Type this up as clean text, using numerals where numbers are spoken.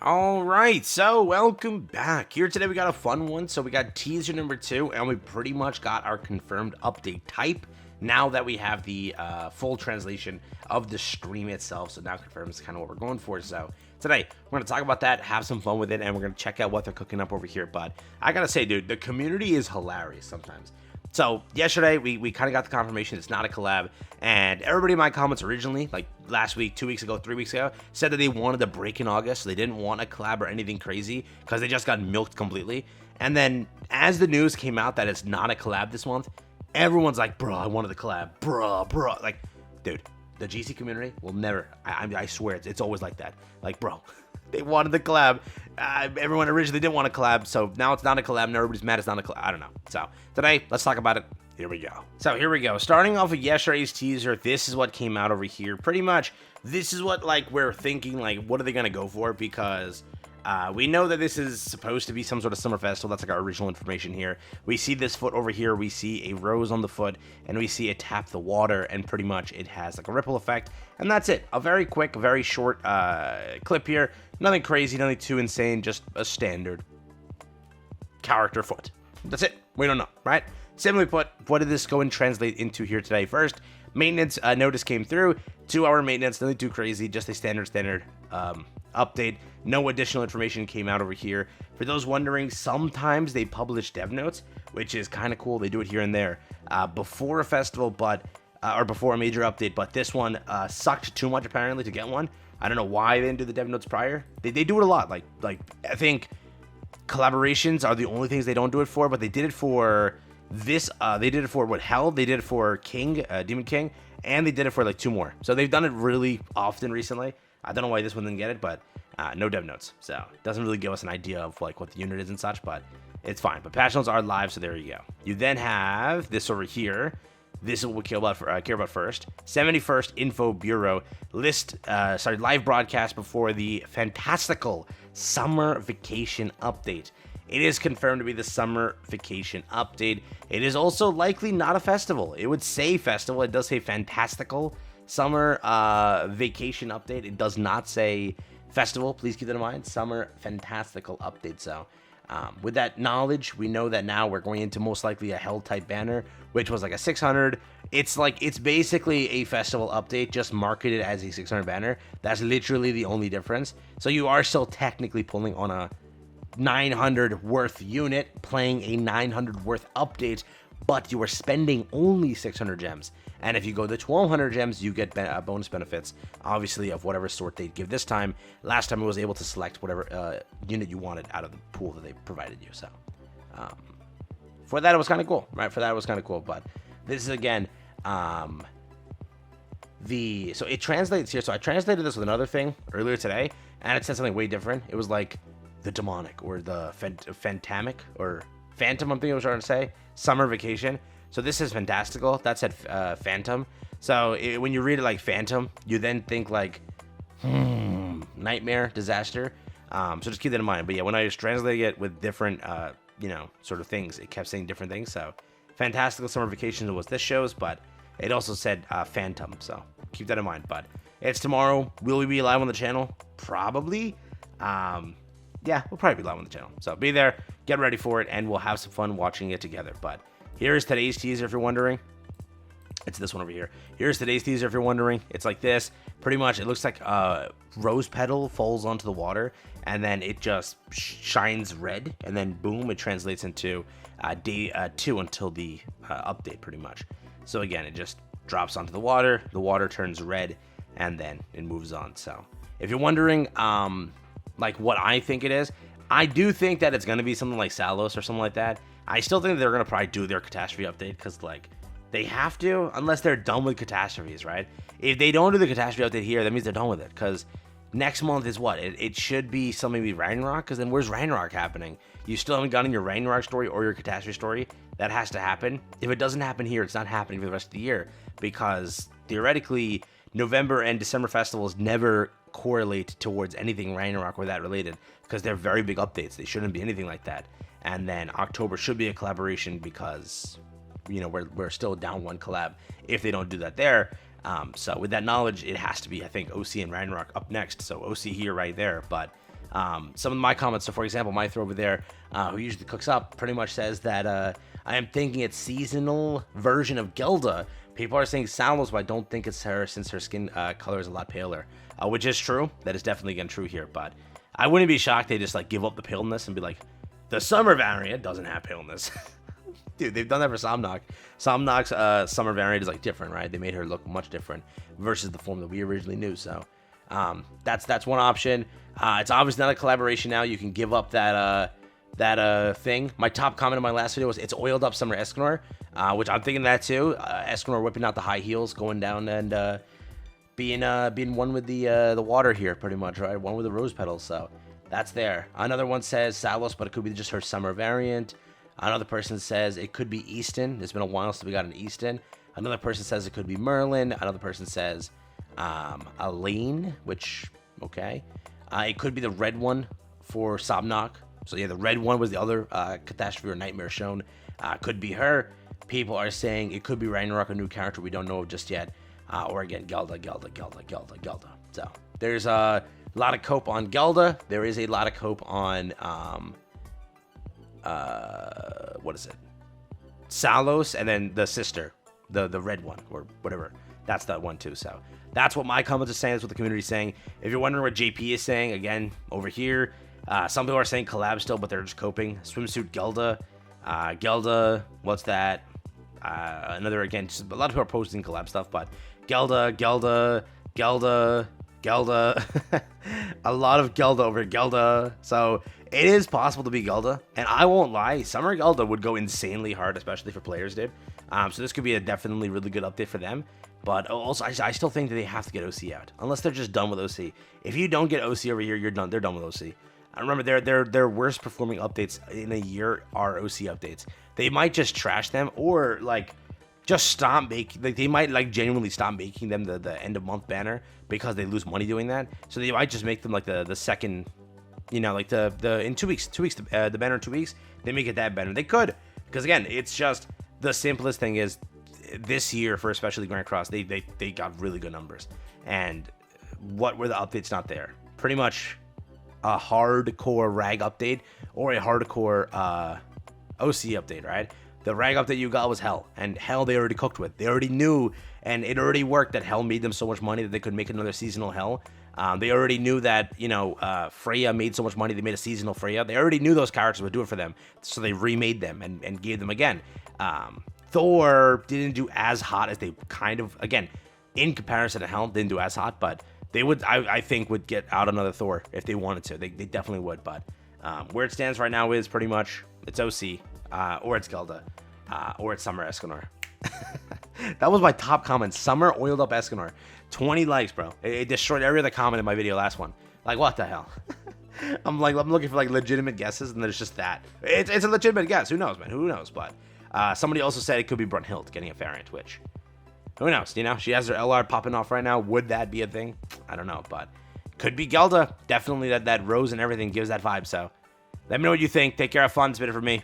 All right, so welcome back. Here today we got a fun one. So we got teaser number 2, and we pretty much got our confirmed update type now that we have the full translation of the stream itself. So now confirms kind of what we're going for. So today we're going to talk about that, have some fun with it, and we're going to check out what they're cooking up over here. But I got to say, dude, the community is hilarious sometimes. So yesterday we kind of got the confirmation it's not a collab, and everybody in my comments originally, like last week, 2 weeks ago, 3 weeks ago, said that they wanted to break in August, so they didn't want a collab or anything crazy because they just got milked completely. And then as the news came out that it's not a collab this month, everyone's like, bro, I wanted the collab, bro, like, dude, the GC community will never, I swear it's always like that, like, bro. They wanted the collab. Everyone originally didn't want a collab, so now it's not a collab. Now everybody's mad it's not a collab. I don't know. So today, let's talk about it. Here we go. So here we go. Starting off with yesterday's teaser, this is what came out over here. Pretty much, this is what like we're thinking. Like, what are they gonna go for? Because we know that this is supposed to be some sort of summer festival. That's like our original information here. We see this foot over here. We see a rose on the foot, and we see it tap the water, and pretty much it has like a ripple effect. And that's it. A very quick, very short clip here. Nothing crazy, nothing too insane, just a standard character foot. That's it. We don't know, right? Simply put, what did this go and translate into here today? First, maintenance notice came through. 2-hour maintenance, nothing too crazy, just a standard update. No additional information came out over here. For those wondering, sometimes they publish dev notes, which is kind of cool. They do it here and there before a festival, but or before a major update. But this one sucked too much apparently to get one. I don't know why they didn't do the dev notes prior. They do it a lot. Like I think collaborations are the only things they don't do it for, but they did it for this. They did it for what Hell. They did it for King, Demon King, and they did it for like 2 more. So they've done it really often recently. I don't know why this one didn't get it, but no dev notes. So it doesn't really give us an idea of like what the unit is and such, but it's fine. But patch notes are live, so there you go. You then have this over here. This is what we care about first. 71st Info Bureau live broadcast before the fantastical summer vacation update. It is confirmed to be the summer vacation update. It is also likely not a festival. It would say festival. It does say fantastical summer vacation update. It does not say festival. Please keep that in mind. Summer fantastical update. So with that knowledge, we know that now we're going into most likely a Hell type banner, which was like a 600. It's basically a festival update, just marketed as a 600 banner. That's literally the only difference. So you are still technically pulling on a 900 worth unit, playing a 900 worth update, but you are spending only 600 gems. And if you go to 1200 gems, you get bonus benefits, obviously, of whatever sort they give this time. Last time, it was able to select whatever unit you wanted out of the pool that they provided you. So for that, it was kind of cool, right? For that, it was kind of cool. But this is, again, so it translates here. So I translated this with another thing earlier today, and it said something way different. It was like the demonic or the phantamic or phantom, I'm thinking I was trying to say. Summer vacation. So this is fantastical. That said phantom. So when you read it like phantom, you then think like nightmare, disaster. So just keep that in mind. But yeah, when I was translating it with different, sort of things, it kept saying different things. So fantastical summer vacation was this show's, but it also said phantom. So keep that in mind. But it's tomorrow. Will we be live on the channel? Probably. Yeah, we'll probably be live on the channel. So be there, get ready for it, and we'll have some fun watching it together. But here's today's teaser if you're wondering. It's this one over here. Here's today's teaser if you're wondering. It's like this. Pretty much, it looks like a rose petal falls onto the water, and then it just shines red, and then boom, it translates into day 2 until the update, pretty much. So again, it just drops onto the water turns red, and then it moves on. So if you're wondering, like what I think it is, I do think that it's going to be something like Salos or something like that. I still think they're going to probably do their catastrophe update because, like, they have to, unless they're done with catastrophes, right? If they don't do the catastrophe update here, that means they're done with it because next month is what? It should be something be Ragnarok, because then where's Ragnarok happening? You still haven't gotten your Ragnarok story or your catastrophe story. That has to happen. If it doesn't happen here, it's not happening for the rest of the year because theoretically, November and December festivals never correlate towards anything Ragnarok or that related because they're very big updates. They shouldn't be anything like that. And then October should be a collaboration because, we're still down 1 collab if they don't do that there. So with that knowledge, it has to be, I think, OC and Ragnarok up next. So OC here, right there. But Some of my comments, so for example, my throw over there, who usually cooks up, pretty much says that I am thinking it's seasonal version of Gilda. People are saying Salos, but I don't think it's her since her skin color is a lot paler, which is true. That is definitely again true here, but I wouldn't be shocked they just like give up the paleness and be like, the summer variant doesn't have paleness. Dude, they've done that for Somnock. Somnock's summer variant is like different, right? They made her look much different versus the form that we originally knew. So that's one option. It's obviously not a collaboration now. You can give up that thing. My top comment in my last video was it's oiled up summer Escanor, which I'm thinking that too. Escanor whipping out the high heels, going down and being one with the water here, pretty much, right? One with the rose petals. So that's there. Another one says Salos, but it could be just her summer variant. Another person says it could be Easton. It's been a while since we got an Easton. Another person says it could be Merlin. Another person says Elaine, which, okay. It could be the red one for Somnock. So yeah, the red one was the other catastrophe or nightmare shown. Could be her. People are saying it could be Ragnarok, a new character we don't know of just yet. Or again, Gelda. So there's a lot of cope on Gelda. There is a lot of cope on what is it? Salos, and then the sister, the red one or whatever. That's that one too. So that's what my comments are saying. That's what the community is saying. If you're wondering what JP is saying, again, over here, some people are saying collab still, but they're just coping. Swimsuit Gelda. Gelda, what's that? Another, again, just a lot of people are posting collab stuff, but Gelda. A lot of Gelda over Gelda. So it is possible to be Gelda, and I won't lie, Summer Gelda would go insanely hard, especially for players, dude. So this could be a definitely really good update for them. But also, I still think that they have to get OC out, unless they're just done with OC. If you don't get OC over here, you're done. They're done with OC. I remember their worst performing updates in a year are OC updates. They might just trash them, or like just stop making. Like they might like genuinely stop making them the end of month banner because they lose money doing that. So they might just make them like the second, you know, like the in 2 weeks, the banner in 2 weeks. They make it that banner. They could, because again, it's just the simplest thing is this year for especially Grand Cross, they got really good numbers. And what were the updates not there? Pretty much a hardcore rag update or a hardcore OC update, right? The rag update you got was Hell, and Hell they already cooked with. They already knew, and it already worked that Hell made them so much money that they could make another seasonal Hell. They already knew that, you know, Freya made so much money they made a seasonal Freya. They already knew those characters would do it for them, so they remade them and gave them again. Thor didn't do as hot as they kind of, again, in comparison to Hell, didn't do as hot, but they would, I think, would get out another Thor if they wanted to. They definitely would, but where it stands right now is pretty much it's OC, or it's Gelda, or it's Summer Escanor. That was my top comment. Summer oiled up Escanor. 20 likes, bro. It destroyed every other comment in my video last one. Like, what the hell? I'm looking for like legitimate guesses, and there's just that. It's a legitimate guess. Who knows, man? Who knows? But somebody also said it could be Brunhild getting a variant, which, who knows? You know, she has her LR popping off right now. Would that be a thing? I don't know, but could be Gelda. Definitely that rose and everything gives that vibe. So let me know what you think. Take care. Have fun. It's been it for me.